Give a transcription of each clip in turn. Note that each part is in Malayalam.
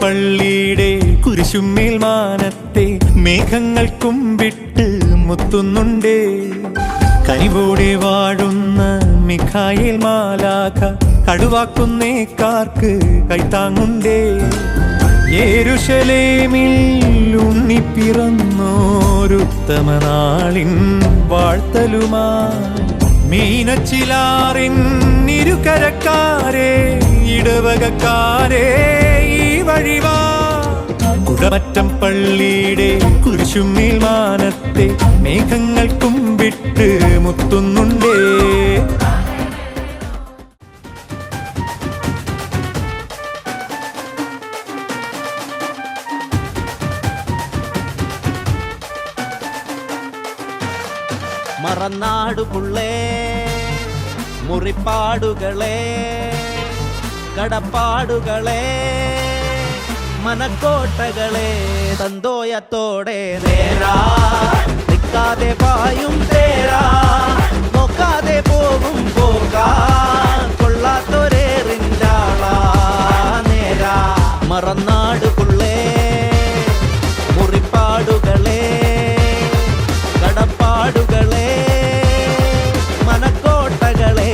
പള്ളിയുടെ കുരിശുമേൽ മാനത്തെ മേഘങ്ങൾ കുമ്പിട്ട് മുത്തുന്നുണ്ടേ. കനിവോടെ വാഴുന്ന മിഖായേൽ മാലാഖ കടുവാക്കുന്നേക്കാർക്ക് കൈത്താങ്ങുണ്ടേ. യെരൂശലേമിൽ ഉണ്ണി പിറന്നോരുത്തമ നാളിൻ വാഴ്ത്തലുമായി മീനച്ചിലാറിൻ ഇരുകരക്കാരെ ഇടവകക്കാരെ ഈ വഴിവാ. കുടമറ്റം പള്ളിയുടെ കുരിശുമേൽ മാനത്തെ മേഘങ്ങൾ കുമ്പിട്ട് മുത്തുന്നുണ്ടേ. മറന്നാടുപുള്ളേ മുറിപ്പാടുകളെ കടപ്പാടുകളെ മനക്കോട്ടകളെ തന്തോയത്തോടെ നേരാ നിൽക്കാതെ പായും തേരാ നോക്കാതെ പോകും പോകാ കൊള്ളാത്തൊരേറിൻ്റാളാ നേരാ. മറന്നാടുപുള്ളേ മുറിപ്പാടുകളെ കടപ്പാടുകളെ മനക്കോട്ടകളെ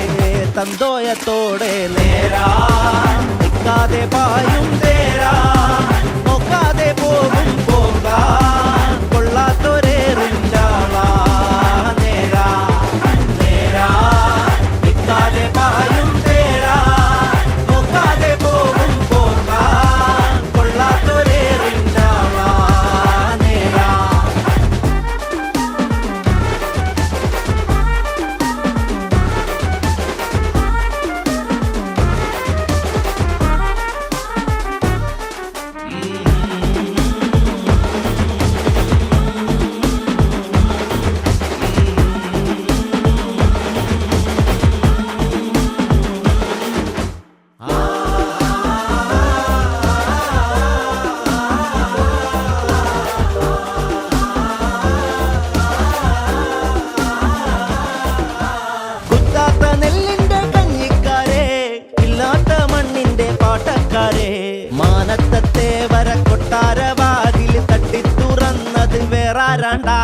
തന്തോയത്തോടെ നേരാ നിൽക്കാതെ പായും തേരാ നോക്കാതെ പോകും പോകാ കൊള്ളാത്തൊരേറിൻ്റാളാ നേരാ നേരാ നിൽക്കാതെ പായും തേരാ നോക്കാതെ പോകും പോകാ കൊള്ളാത്തൊരേറിൻ്റാളാ നേരാ. കുത്താത്ത നെല്ലിന്റെ കഞ്ഞിക്കാരെ ഇല്ലാത്ത മണ്ണിന്റെ പാട്ടക്കാരെ മാനത്തത്തെ വര കൊട്ടാരവാതിൽ തട്ടി തുറന്നത് വേറാരാണ്ടാ.